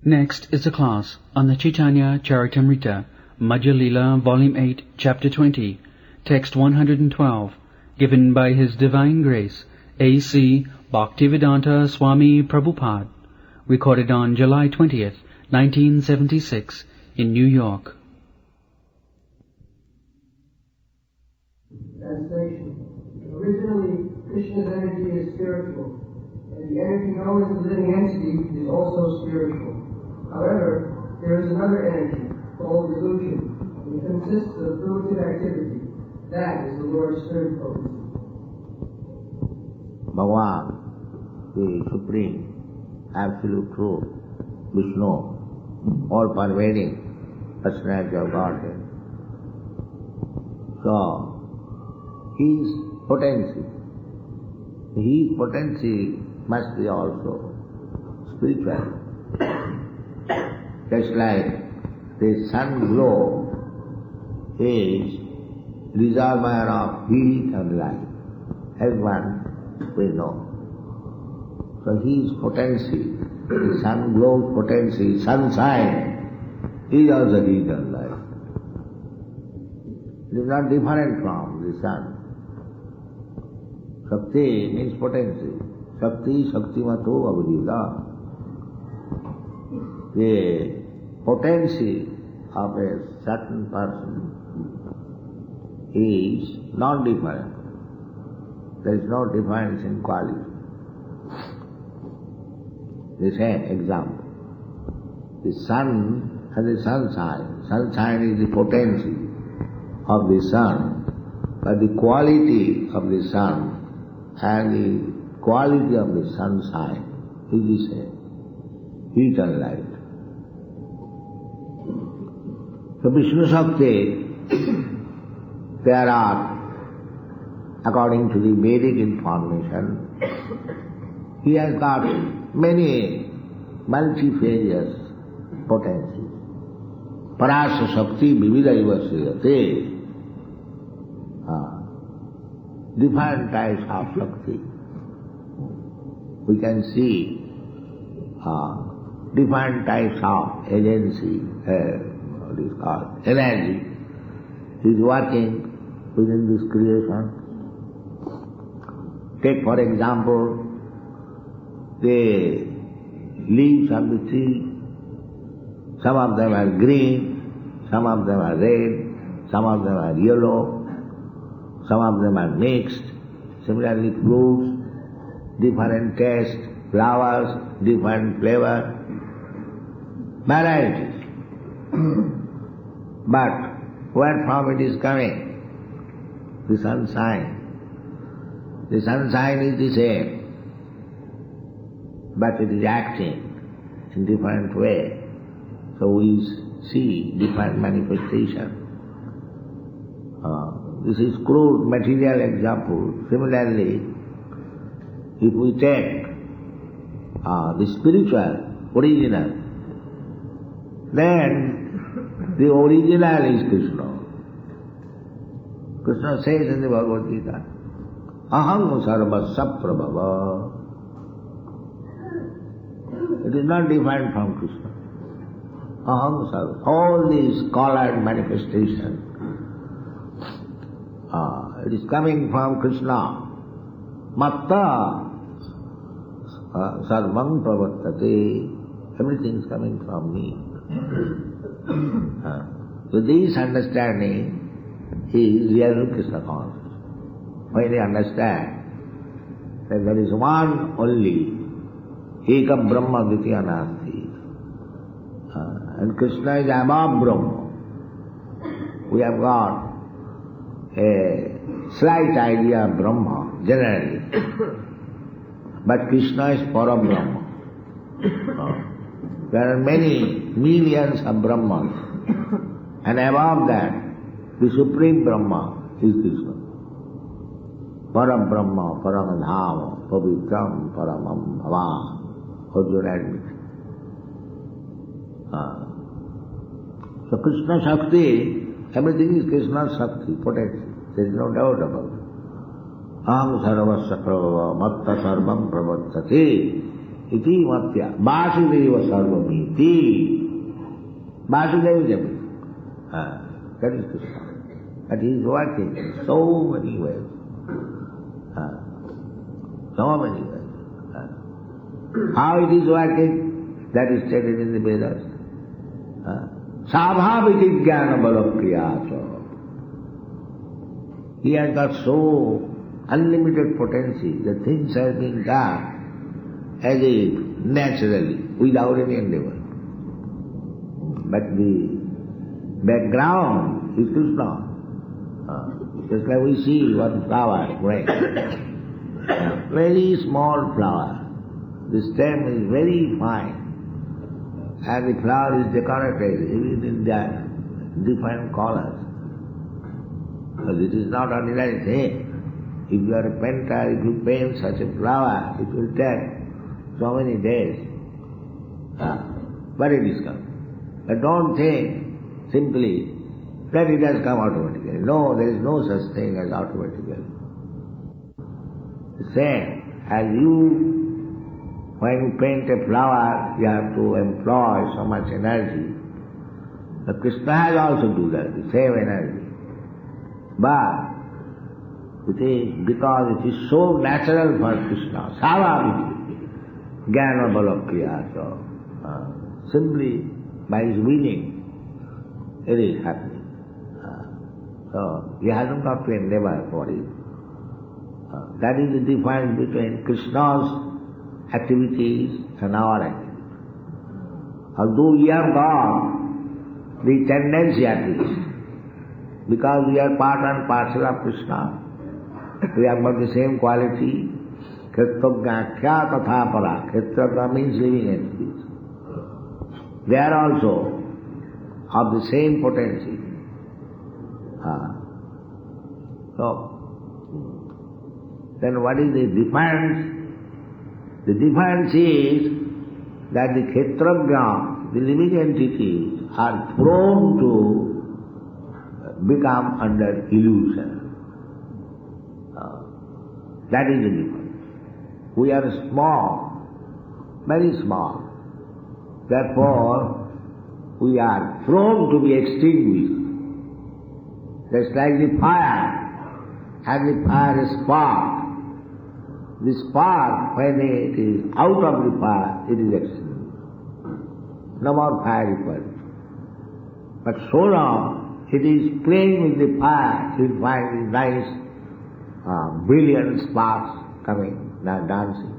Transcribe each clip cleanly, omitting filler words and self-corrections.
Next is a class on the Caitanya-caritāmṛta Madhya-līlā, Volume 8, Chapter 20, Text 112, given by His Divine Grace, A.C. Bhaktivedanta Swami Prabhupada, recorded on July 20th, 1976, in New York. Translation. Originally, Krishna's energy is spiritual, and the energy known as the living entity is also spiritual. However, there is another energy, called illusion, and it consists of fruitive activity. That is the Lord's third potency. Bhagavad, the Supreme, Absolute Truth, Vishnu, all-pervading personality of Godhead. So, His potency must be also spiritual. Just like the sun glow is reservoir of heat and light, as one we know. So his potency, the sun glow's potency, sunshine, is also heat and light. It is not different from the sun. Shakti means potency. Shakti, Shaktimato, Avadita. The potency of a certain person is not different. There is no difference in quality. The same example. The sun has a sunshine. Sunshine is the potency of the sun, but the quality of the sun and the quality of the sunshine is the same. Heat and light. So Vishnu Shakti, there are, according to the Vedic information, he has got many multifarious potencies. Parasya Shakti Vividaiva Sriyate. Different types of Shakti. We can see different types of agency, what is called energy, is working within this creation. Take for example the leaves of the tree. Some of them are green, some of them are red, some of them are yellow, some of them are mixed. Similarly fruits, different taste, flowers, different flavor, varieties. But where from it is coming? The sunshine. The sunshine is the same, but it is acting in different way. So we see different manifestation. This is crude material example. Similarly, if we take the spiritual, original, then the original is Krishna. Krishna says in the Bhagavad Gita, Aham sarvasya prabhava. It is not different from Krishna. Aham sarva. All these colored manifestations, it is coming from Krishna. Matta sarvam pravartate. Everything is coming from me. With this understanding, he is real Krishna conscious. When he understands that there is one only, Eka Brahma Ditya Nasti, and Krishna is above Brahma. We have got a slight idea of Brahma, generally. But Krishna is Parabrahma. There are many millions of Brahmas, and above that, the Supreme Brahma is Krishna. Parabrahma, Paramadhava, Pavitram, Paramam Bhava. How do you admit? So Krishna Shakti, everything is Krishna's Shakti, potency. There is no doubt about it. Aham sarvasya prabhava matta sarvam pravartate. iti matya, Vasudeva sarvamiti. Vasudeva is everything. That is Krishna. But he is working in so many ways. So many ways. How it is working, that is stated in the Vedas. Svabhaviti jnana balokriyaso. He has got so unlimited potency, the things have been done as if naturally, without any endeavor. But the background is Krishna. Just like we see one flower growing. Very small flower. The stem is very fine. And the flower is decorated even in their different colors. But it is not ordinary thing. If you are a painter, if you paint such a flower, it will take so many days. But it is come. But don't think simply that it has come automatically. No, there is no such thing as automatically. The same as you, when you paint a flower, you have to employ so much energy. The Krishna has also do that, the same energy. But it is because it is so natural for Krishna, Savabhiti, Jnana Balokriya, so simply by his willing, it is happening. So he hasn't got to endeavor for it. That is the difference between Krishna's activities and our activities. Although we have got the tendency at least, because we are part and parcel of Krishna, we have got the same quality, iandKṛṣṇa. Kshetra means living entities. They are also of the same potency. So, then what is the difference? The difference is that the kshetrajna, the living entities, are prone to become under illusion. That is the difference. We are small, very small. Therefore, we are prone to be extinguished. Just like the fire, and the fire spark. The spark, when it is out of the fire, it is extinguished. No more fire required. But so long it is playing with the fire, you find nice, brilliant sparks coming, dancing.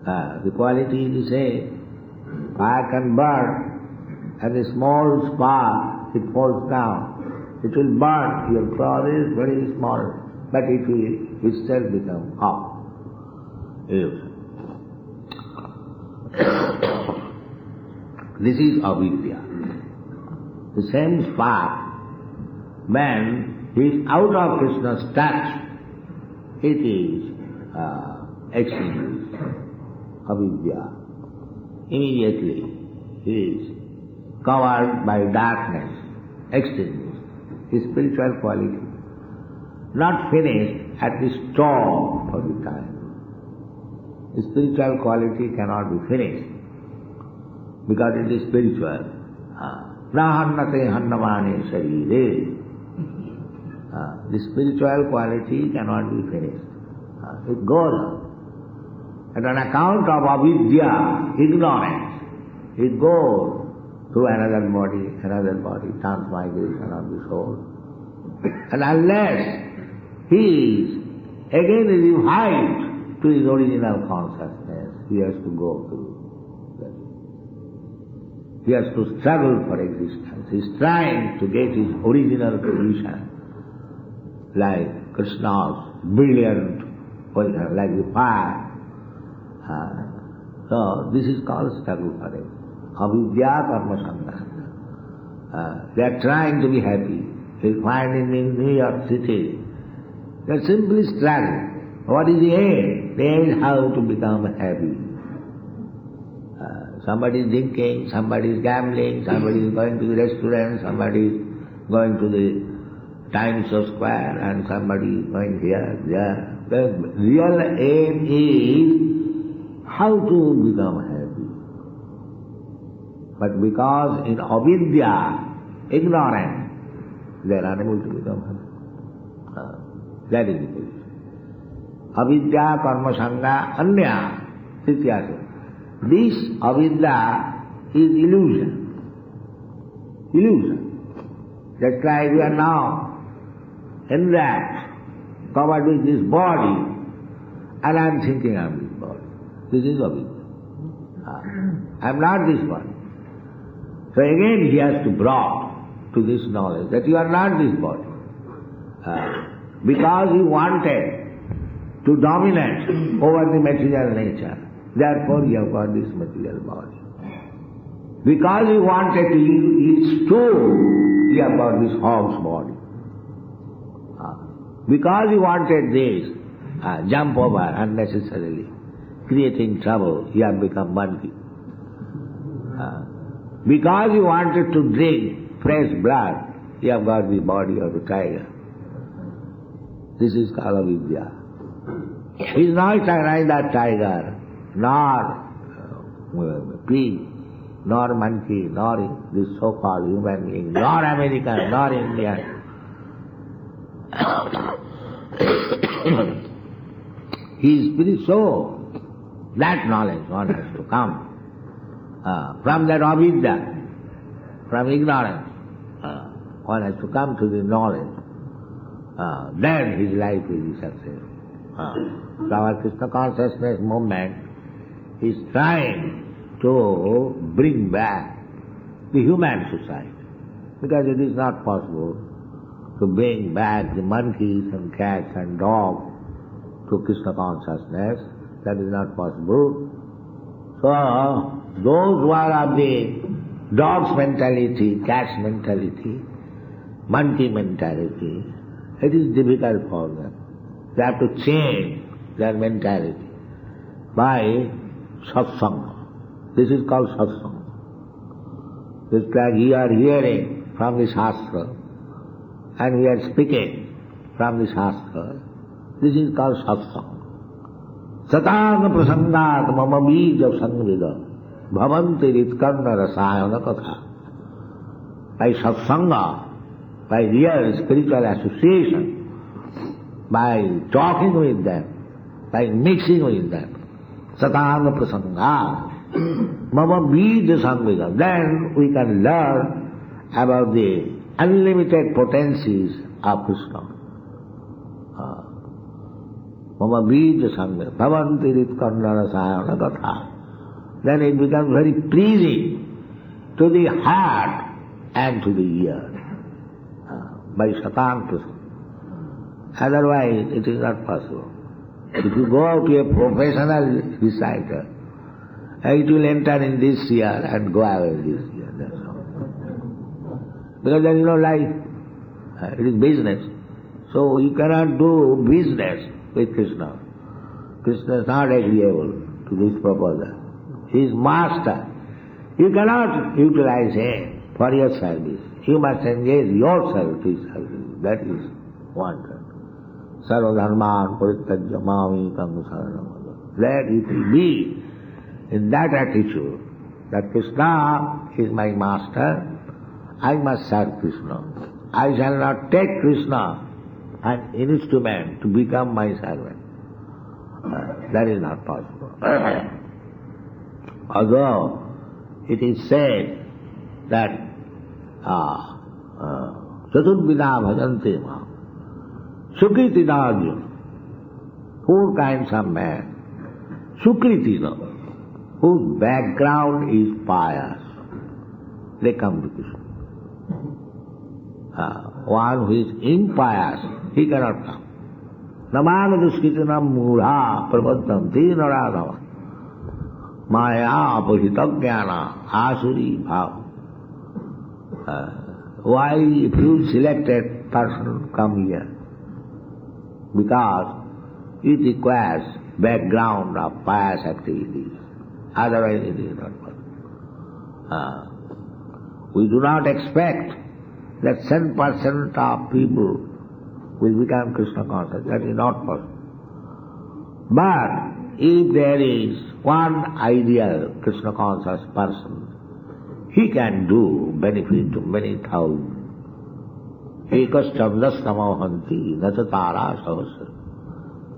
The quality is the same. Fire can burn, and a small spark, it falls down. It will burn, your cloth is very small, but it will itself become hot. This is avidya. The same spark, when he is out of Krishna's touch, it is extinguished. Avidya. Immediately he is covered by darkness, extinguished. His spiritual quality, not finished at the storm of the time. His spiritual quality cannot be finished because it is spiritual. Na hannate hannamane sarire. The spiritual quality cannot be finished. It goes on. And on account of avidya, ignorance, it goes through another body, transmigration of the soul. And unless he is again revived to his original consciousness, he has to go through that. He has to struggle for existence. He is trying to get his original position, like Krishna's brilliant position, like the fire. So this is called struggle for it. Avidya karma sangha. They are trying to be happy. You find in New York City, they are simply struggling. What is the aim? The aim is how to become happy. Somebody is drinking, somebody is gambling, somebody is going to the restaurant, somebody is going to the Times Square, and somebody is going here, there. The real aim is how to become happy. But because in avidya, ignorance, they are unable to become happy. That is the position. Avidya, karma, sangha, anya, tityasa. This avidya is illusion. Illusion. Just like we are now enwrapped, covered with this body, and I am thinking I am this body. This is avidya. I am not this body. So again he has to brought to this knowledge that you are not this body. Because he wanted to dominate over the material nature, therefore he has got this material body. Because he wanted to eat stew, he has got this hog's body. Because he wanted this, jump over unnecessarily, creating trouble, he has become monkey. Because he wanted to drink fresh blood, he has got the body of a tiger. This is called avidya. He is not neither tiger, nor pig, nor monkey, nor this so-called human being, nor American, nor Indian. He is spirit soul. That knowledge one has to come. From that avidya, from ignorance, one has to come to the knowledge. Then his life will be successful. So our Krishna consciousness movement is trying to bring back the human society. Because it is not possible to bring back the monkeys and cats and dogs to Krishna consciousness. That is not possible. So those who are of the dog's mentality, cat's mentality, monkey mentality, it is difficult for them. They have to change their mentality by satsanga. This is called satsanga. It's like you are hearing from the Shastra and we are speaking from the Shastra. This is called satsanga. Satanga prasangat mama bija sangvida bhavanti iandKṛṣṇa rasayana katha. By satsanga, by real spiritual association, by talking with them, by mixing with them, satanga prasangat mama bija sangvida, then we can learn about the unlimited potencies of Krishna. Mama bija sangha, bhavanti iandKṛṣṇa rasayana katha. Then it becomes very pleasing to the heart and to the ear. By satang prasangat. Otherwise it is not possible. If you go to a professional reciter, it will enter in this ear and go away this ear. That's all. Because there is no life. It is business. So you cannot do business with Krishna. Krishna is not agreeable to this proposal. He is master. You cannot utilize him for your service. You must engage yourself to his service. That is wanted. Sarva dharman parityajya mamekam saranam. Let it be in that attitude that Krishna is my master, I must serve Krishna. I shall not take Krishna an instrument to become my servant. That is not possible. Although it is said that Chaturvida bhajante ma Sukritina, 4 kinds of men. Sukritina, whose background is pious, they come to Krishna. One who is impious, he cannot come. Namagaduskitinam mudha prabhatam tinaradhava maya apahitagyana asuri bhav. Why if you selected person come here? Because it requires background of pious activities. Otherwise it is not possible. We do not expect that 10% of people will become Krishna conscious. That is not possible. But if there is one ideal Krishna conscious person, he can do benefit to many thousands. Ekaschandasamahanti natatara sahasra.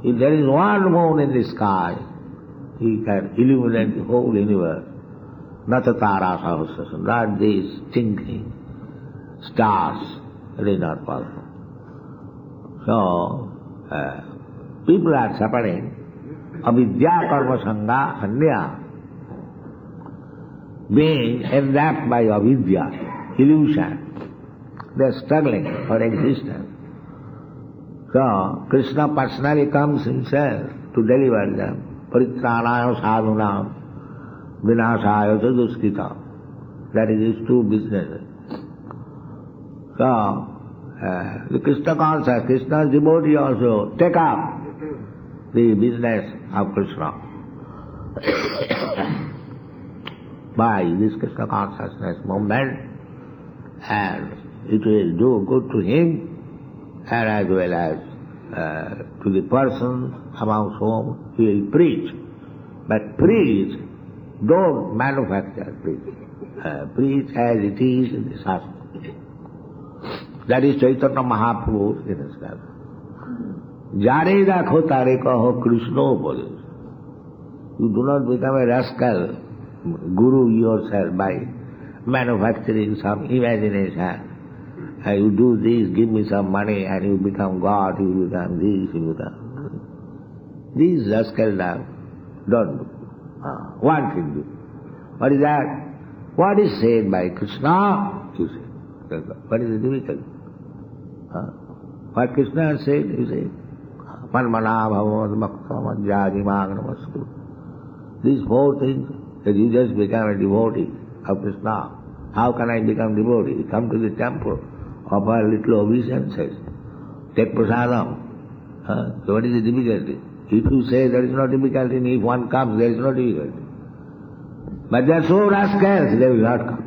If there is one moon in the sky, he can illuminate the whole universe. Natatara sahasra. Not these twinkling stars. It is not possible. So, people are suffering. Avidya karma sangha anya. Being enwrapped by avidya, illusion. They are struggling for existence. So, Krishna personally comes himself to deliver them. Paritranaya sadhunam vinasaya duskita. That is his true business. So, the Krishna conscious, Krishna's devotee also take up the business of Krishna by this Krishna consciousness movement, and it will do good to him and as well as to the person amongst whom he will preach. But preach, don't manufacture preach. Preach as it is in the Shastra. That is Chaitanya Mahaprabhu's instance. Jare rakho tare kaho Krishna bole. You do not become a rascal guru yourself by manufacturing some imagination. You do this, give me some money, and you become God, you become this, you become... These rascal now don't do. One thing do. What is that? What is said by Krishna? You say. What is the difficulty? What Krishna has said, you say. Manmana bhavad bhakta madhya namastu. These four things, that you just become a devotee of Krishna. How can I become devotee? You come to the temple, offer little obeisances, take prasadam. So what is the difficulty? If you say there is no difficulty, if one comes, there is no difficulty. But they are so rascals, they will not come.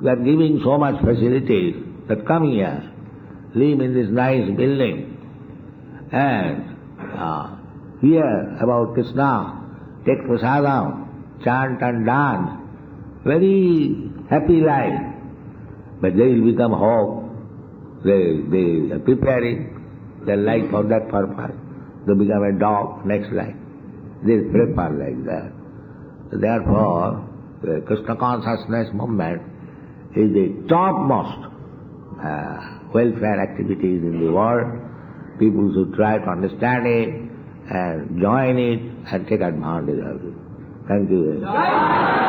We are giving so much facilities that come here, live in this nice building, and hear about Krishna, take prasadam, chant and dance, very happy life. But they will become hawk. They are preparing their life for that purpose. They become a dog next life. They prepare like that. Therefore, the Krishna consciousness movement is the topmost welfare activities in the world. People should try to understand it and join it and take advantage of it. Thank you very much.